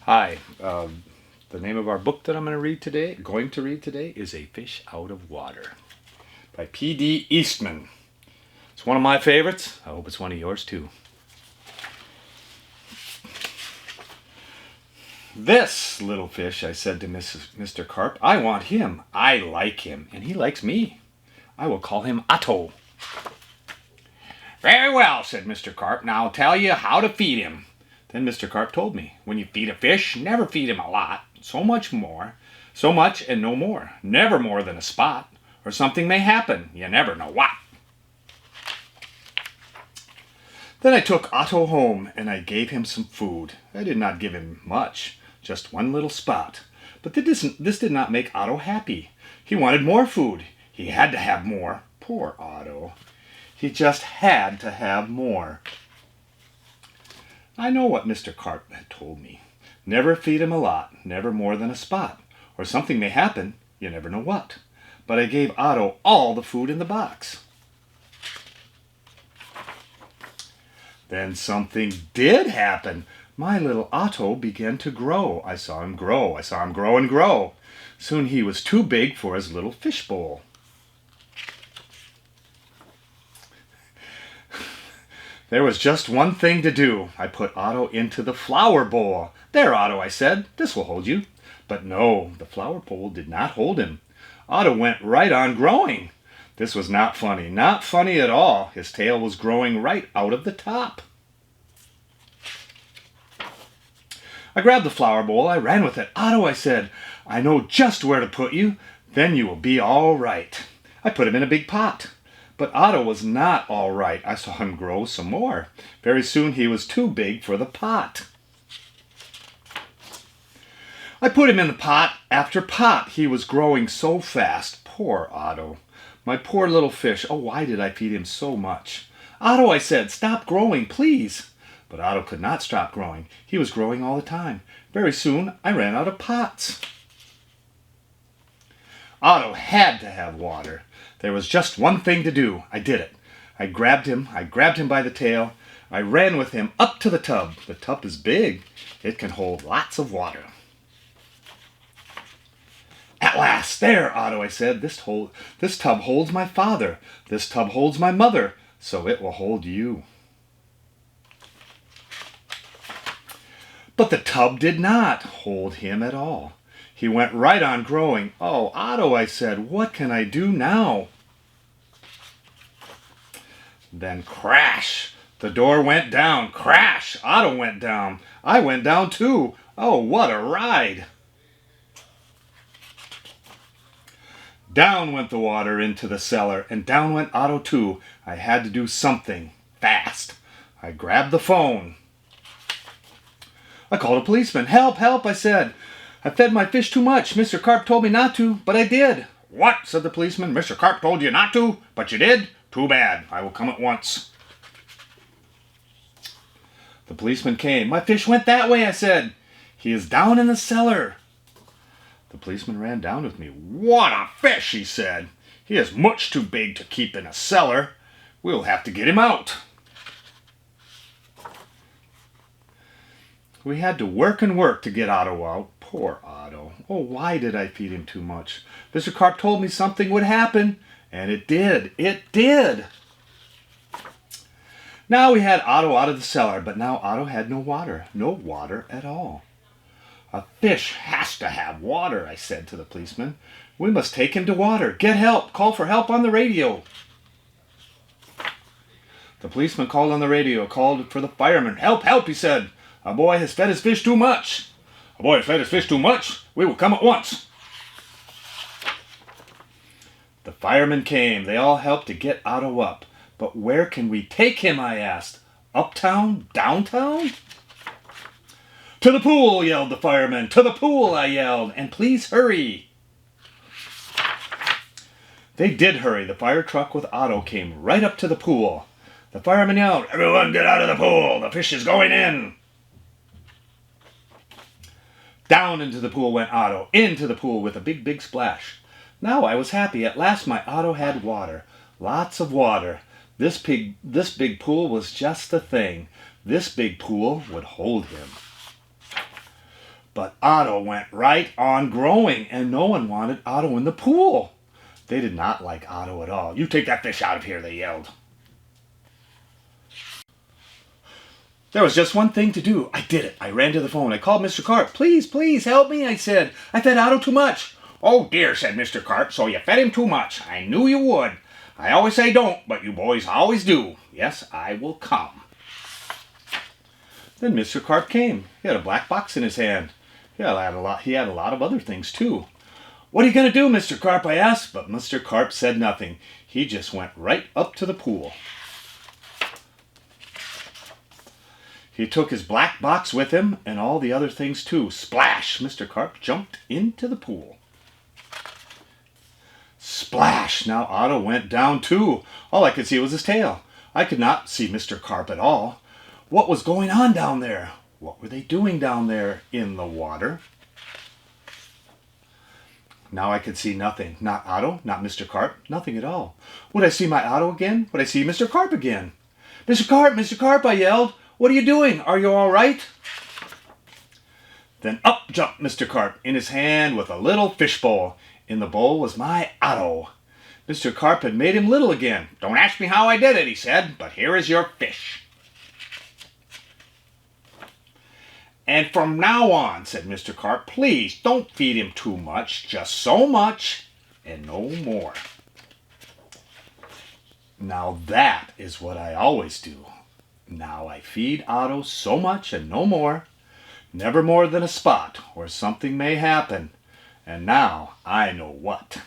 Hi. The name of our book that I'm going to read today, is A Fish Out of Water by P.D. Eastman. It's one of my favorites. I hope it's one of yours too. This little fish, I said to Mr. Carp, I want him. I like him, and he likes me. I will call him Otto. Very well, said Mr. Carp. Now I'll tell you how to feed him. Then Mr. Carp told me, when you feed a fish, never feed him a lot. So much and no more. Never more than a spot, or something may happen. You never know what. Then I took Otto home, and I gave him some food. I did not give him much, just one little spot. But this did not make Otto happy. He wanted more food. He had to have more. Poor Otto. He just had to have more. I know what Mr. Carp had told me. Never feed him a lot, never more than a spot, or something may happen, you never know what. But I gave Otto all the food in the box. Then something did happen. My little Otto began to grow. I saw him grow. I saw him grow and grow. Soon he was too big for his little fish bowl. There was just one thing to do. I put Otto into the flower bowl. There, Otto, I said, this will hold you. But no, the flower bowl did not hold him. Otto went right on growing. This was not funny at all. His tail was growing right out of the top. I grabbed the flower bowl. I ran with it. Otto, I said, I know just where to put you. Then you will be all right. I put him in a big pot. But Otto was not all right. I saw him grow some more. Very soon he was too big for the pot. I put him in the pot after pot. He was growing so fast. Poor Otto. My poor little fish. Oh, why did I feed him so much? Otto, I said, stop growing, please. But Otto could not stop growing. He was growing all the time. Very soon I ran out of pots. Otto had to have water. There was just one thing to do. I did it. I grabbed him by the tail. I ran with him up to the tub. The tub is big. It can hold lots of water. At last, there, Otto, I said, this tub holds my father. This tub holds my mother, so it will hold you. But the tub did not hold him at all. He went right on growing. Oh, Otto, I said, what can I do now? Then crash! The door went down. Crash! Otto went down. I went down too. Oh, what a ride! Down went the water into the cellar, and down went Otto too. I had to do something fast. I grabbed the phone. I called a policeman. Help, help, I said. I fed my fish too much. Mr. Carp told me not to, but I did. What? Said the policeman. Mr. Carp told you not to, but you did? Too bad. I will come at once. The policeman came. My fish went that way, I said. He is down in the cellar. The policeman ran down with me. What a fish, he said. He is much too big to keep in a cellar. We'll have to get him out. We had to work and work to get Otto out. Poor Otto. Oh, why did I feed him too much? Mr. Carp told me something would happen, and it did. It did. Now we had Otto out of the cellar, but now Otto had no water. No water at all. A fish has to have water, I said to the policeman. We must take him to water. Get help. Call for help on the radio. The policeman called on the radio, called for the fireman. Help, help, he said. A boy has fed his fish too much. A boy has fed his fish too much. We will come at once. The firemen came. They all helped to get Otto up. But where can we take him, I asked. Uptown? Downtown? To the pool, yelled the fireman. To the pool, I yelled. And please hurry. They did hurry. The fire truck with Otto came right up to the pool. The fireman yelled, Everyone get out of the pool. The fish is going in. Down into the pool went Otto, into the pool with a big, big splash. Now I was happy. At last my Otto had water. Lots of water. This big pool was just the thing. This big pool would hold him. But Otto went right on growing, and no one wanted Otto in the pool. They did not like Otto at all. "You take that fish out of here," they yelled. There was just one thing to do. I did it. I ran to the phone. I called Mr. Carp. "Please, please help me," I said. "I fed Otto too much." "Oh dear," said Mr. Carp, "so you fed him too much. I knew you would. I always say don't, but you boys always do. Yes, I will come." Then Mr. Carp came. He had a black box in his hand. He had a lot of other things too. "What are you going to do, Mr. Carp?" I asked, but Mr. Carp said nothing. He just went right up to the pool. He took his black box with him and all the other things too. Splash! Mr. Carp jumped into the pool. Splash! Now Otto went down too. All I could see was his tail. I could not see Mr. Carp at all. What was going on down there? What were they doing down there in the water? Now I could see nothing. Not Otto, not Mr. Carp, nothing at all. Would I see my Otto again? Would I see Mr. Carp again? Mr. Carp, I yelled. "What are you doing? Are you all right?" Then up jumped Mr. Carp, in his hand with a little fish bowl. In the bowl was my Otto. Mr. Carp had made him little again. "Don't ask me how I did it," he said, "but here is your fish." "And from now on," said Mr. Carp, "please don't feed him too much, just so much and no more." Now that is what I always do. Now I feed Otto so much and no more, never more than a spot, or something may happen, and now I know what.